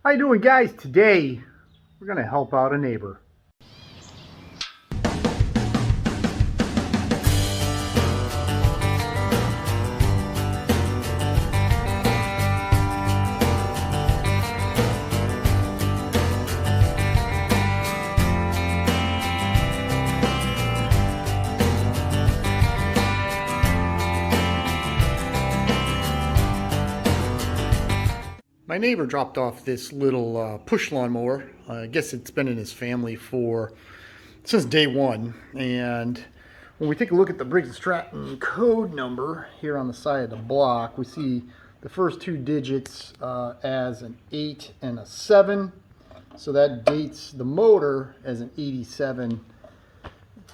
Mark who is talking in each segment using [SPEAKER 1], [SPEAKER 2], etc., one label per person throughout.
[SPEAKER 1] How you doing, guys? Today we're going to help out a neighbor. My neighbor dropped off this little push lawnmower. I guess it's been in his family since day one. And when we take a look at the Briggs & Stratton code number here on the side of the block, we see the first two digits as an 8 and a 7. So that dates the motor as an 87.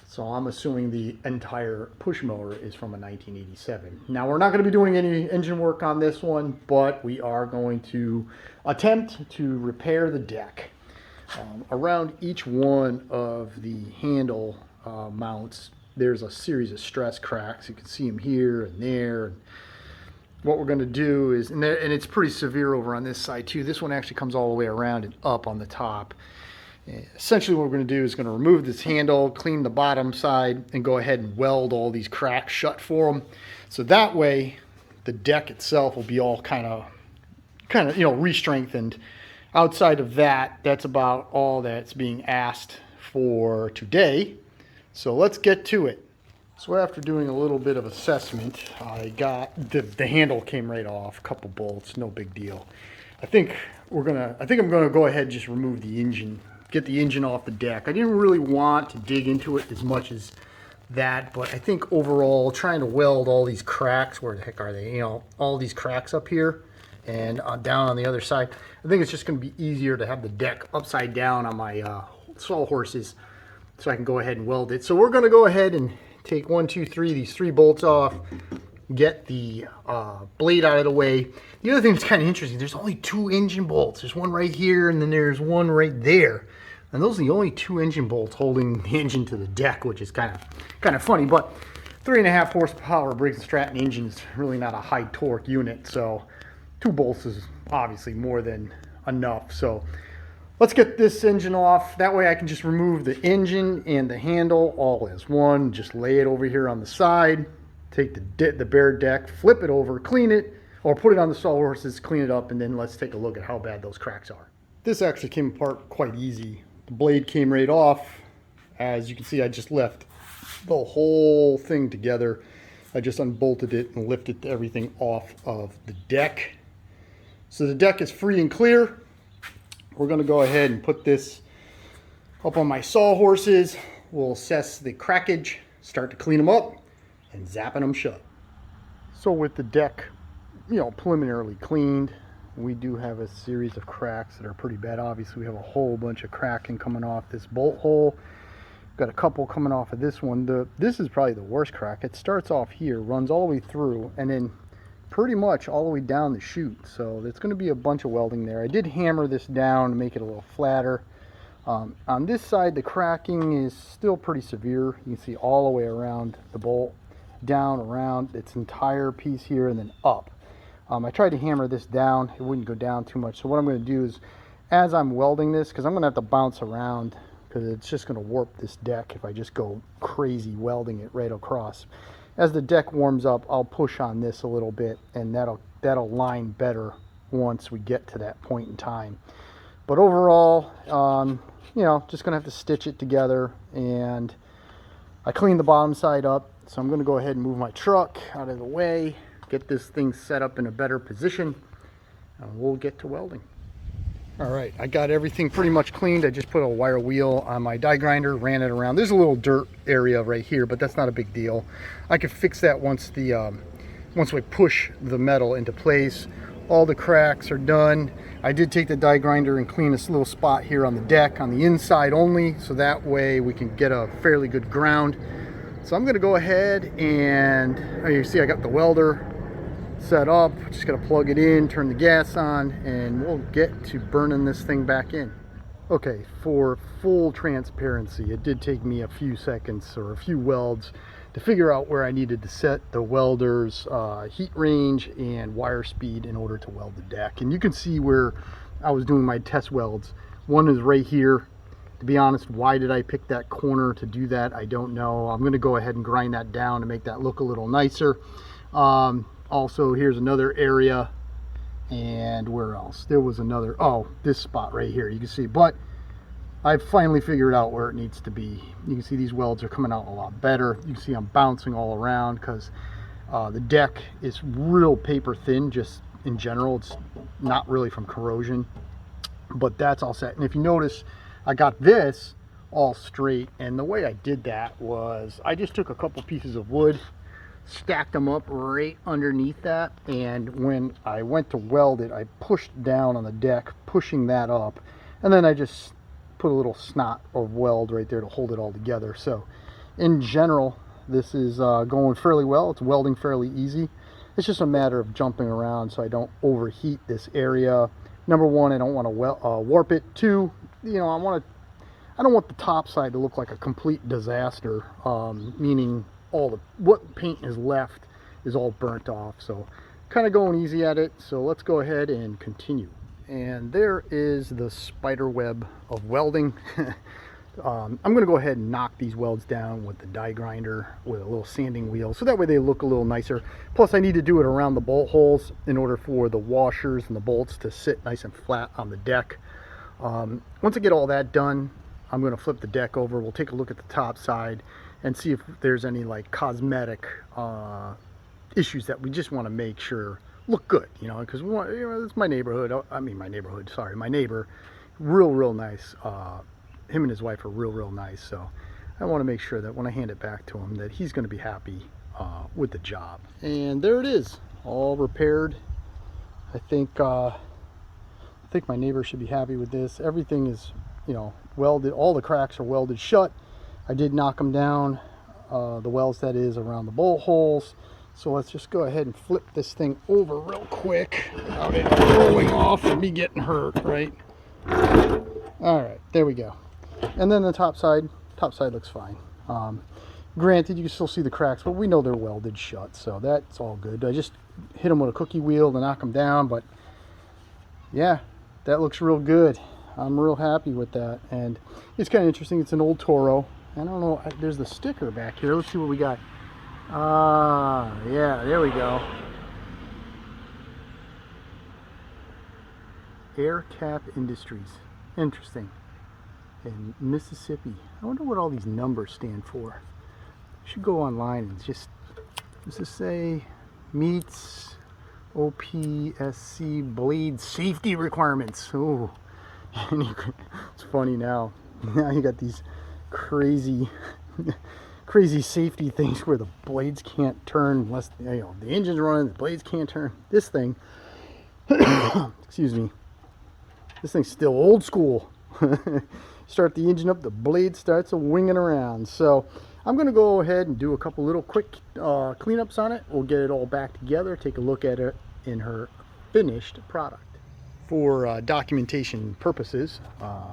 [SPEAKER 1] So I'm assuming the entire push mower is from a 1987. Now we're not going to be doing any engine work on this one, but we are going to attempt to repair the deck. Around each one of the handle mounts, there's a series of stress cracks. You can see them here and there. And what we're going to do is, and it's pretty severe over on this side too. This one actually comes all the way around and up on the top. Essentially what we're going to do is going to remove this handle, clean the bottom side, and go ahead and weld all these cracks shut for them. So that way the deck itself will be all kind of re-strengthened. Outside of that, that's about all that's being asked for today. So let's get to it. So after doing a little bit of assessment, I got the handle came right off, a couple bolts, no big deal. I think I'm gonna go ahead and just remove the engine. Get the engine off the deck. I didn't really want to dig into it as much as that, but I think overall trying to weld all these cracks, where the heck are they? All these cracks up here and down on the other side. I think it's just going to be easier to have the deck upside down on my sawhorses so I can go ahead and weld it. So we're going to go ahead and take these three bolts off, get the blade out of the way. The other thing that's kind of interesting, there's only 2 engine bolts. There's one right here and then there's one right there. And those are the only 2 engine bolts holding the engine to the deck, which is kind of funny. But 3.5 horsepower Briggs & Stratton engine is really not a high torque unit, so 2 bolts is obviously more than enough. So let's get this engine off. That way I can just remove the engine and the handle all as one. Just lay it over here on the side. Take the bare deck, flip it over, clean it, or put it on the sawhorses, clean it up, and then let's take a look at how bad those cracks are. This actually came apart quite easy. The blade came right off. As you can see, I just left the whole thing together. I just unbolted it and lifted everything off of the deck. So the deck is free and clear. We're going to go ahead and put this up on my sawhorses. We'll assess the crackage, start to clean them up, and zapping them shut. So with the deck, preliminarily cleaned, we do have a series of cracks that are pretty bad. Obviously, we have a whole bunch of cracking coming off this bolt hole. Got a couple coming off of this one. This is probably the worst crack. It starts off here, runs all the way through, and then pretty much all the way down the chute. So there's going to be a bunch of welding there. I did hammer this down to make it a little flatter. On this side, the cracking is still pretty severe. You can see all the way around the bolt, down, around its entire piece here, and then up. I tried to hammer this down. It wouldn't go down too much. So what I'm going to do is, as I'm welding this, because I'm going to have to bounce around, because it's just going to warp this deck if I just go crazy welding it right across. As the deck warms up, I'll push on this a little bit, and that'll line better once we get to that point in time. But overall, just going to have to stitch it together, and I cleaned the bottom side up. So I'm going to go ahead and move my truck out of the way, get this thing set up in a better position, and we'll get to welding. All right, I got everything pretty much cleaned. I just put a wire wheel on my die grinder, ran it around. There's a little dirt area right here, but that's not a big deal. I can fix that once we push the metal into place. All the cracks are done. I did take the die grinder and clean this little spot here on the deck on the inside only, so that way we can get a fairly good ground. So I'm going to go ahead and, you see I got the welder set up. Just got to plug it in, turn the gas on, and we'll get to burning this thing back in. Okay, for full transparency, it did take me a few seconds or a few welds to figure out where I needed to set the welder's heat range and wire speed in order to weld the deck. And you can see where I was doing my test welds. One is right here. To be honest, why did I pick that corner to do that? I don't know. I'm going to go ahead and grind that down to make that look a little nicer. Also, here's another area. And where else? There was another, oh, this spot right here, you can see. But I've finally figured out where it needs to be. You can see these welds are coming out a lot better. You can see I'm bouncing all around because the deck is real paper thin, just in general. It's not really from corrosion, but that's all set. And if you notice, I got this all straight, and the way I did that was I just took a couple pieces of wood, stacked them up right underneath that, and when I went to weld it, I pushed down on the deck, pushing that up, and then I just put a little snot of weld right there to hold it all together. So in general, this is going fairly well. It's welding fairly easy. It's just a matter of jumping around so I don't overheat this area. Number one, I don't want to warp it. Two, you know, I don't want the top side to look like a complete disaster, meaning what paint is left is all burnt off. So kind of going easy at it. So let's go ahead and continue. And there is the spider web of welding. I'm going to go ahead and knock these welds down with the die grinder with a little sanding wheel, so that way they look a little nicer. Plus I need to do it around the bolt holes in order for the washers and the bolts to sit nice and flat on the deck. Once I get all that done, I'm going to flip the deck over. We'll take a look at the top side and see if there's any like cosmetic issues that we just want to make sure look good, you know, because we want, you know, it's my neighborhood. I mean, my neighborhood, sorry, my neighbor, real nice. Him and his wife are real nice. So I want to make sure that when I hand it back to him that he's going to be happy with the job. And there it is, all repaired. I think my neighbor should be happy with this. Everything is, you know, welded. All the cracks are welded shut. I did knock them down, the welds that is, around the bolt holes. So let's just go ahead and flip this thing over real quick without it rolling off and me getting hurt, right? All right, there we go. And then the top side looks fine. Granted, you can still see the cracks, but we know they're welded shut, so that's all good. I just hit them with a cookie wheel to knock them down, but yeah, that looks real good. I'm real happy with that. And it's kind of interesting. It's an old Toro. I don't know, there's the sticker back here. Let's see what we got. Yeah, there we go. Air Cap Industries. Interesting. In Mississippi. I wonder what all these numbers stand for. I should go online and just, does this say meets OPSC blade safety requirements? Oh, it's funny now. Now you got these crazy safety things where the blades can't turn unless, you know, the engine's running, the blades can't turn. This thing, excuse me, this thing's still old school. Start the engine up, the blade starts winging around. So I'm going to go ahead and do a couple little quick cleanups on it. We'll get it all back together, take a look at it in her finished product. For documentation purposes,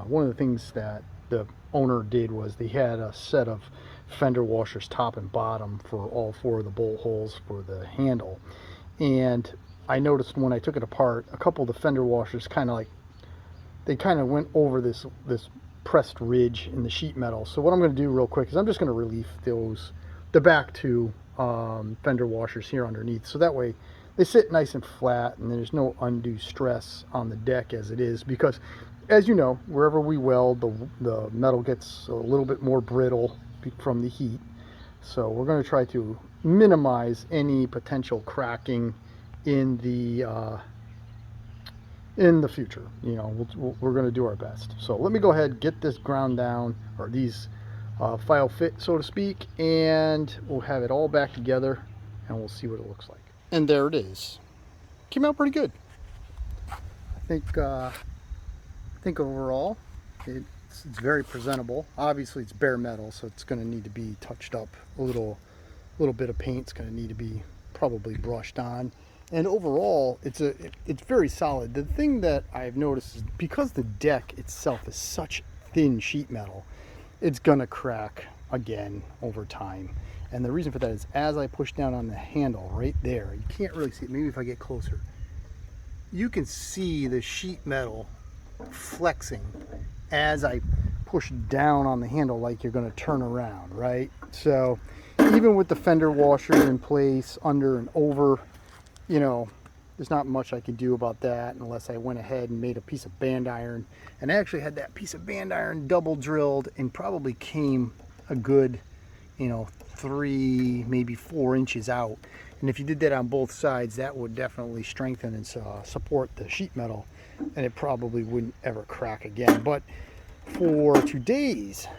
[SPEAKER 1] one of the things that the owner did was they had a set of fender washers, top and bottom, for all four of the bolt holes for the handle. And I noticed when I took it apart, a couple of the fender washers kind of went over this pressed ridge in the sheet metal. So what I'm going to do real quick is I'm just going to relief the back two fender washers here underneath, so that way they sit nice and flat and there's no undue stress on the deck as it is, because as you know, wherever we weld, the metal gets a little bit more brittle from the heat. So we're going to try to minimize any potential cracking in the future. You know, we're going to do our best. So let me go ahead and get this ground down, or these file fit, so to speak, and we'll have it all back together and we'll see what it looks like. And there it is. Came out pretty good. I think overall it's very presentable. Obviously it's bare metal, so it's going to need to be touched up a little bit of paint's going to need to be probably brushed on. And overall, it's very solid. The thing that I've noticed is because the deck itself is such thin sheet metal, it's gonna crack again over time. And the reason for that is as I push down on the handle right there, you can't really see it. Maybe if I get closer, you can see the sheet metal flexing as I push down on the handle like you're going to turn around, right? So even with the fender washers in place under and over, you know, there's not much I can do about that unless I went ahead and made a piece of band iron. And I actually had that piece of band iron double drilled and probably came a good, you know, 3, maybe 4 inches out. And if you did that on both sides, that would definitely strengthen and support the sheet metal, and it probably wouldn't ever crack again. But for today's,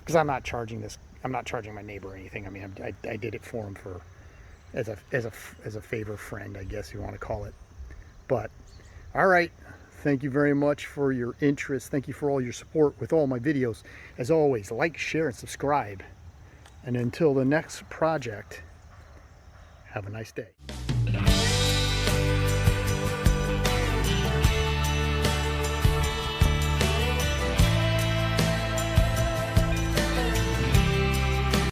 [SPEAKER 1] because I'm not charging my neighbor or anything. I mean, I did it for him for as a favor friend, I guess you want to call it. But all right, thank you very much for your interest. Thank you for all your support with all my videos. As always, like, share, and subscribe. And until the next project, have a nice day.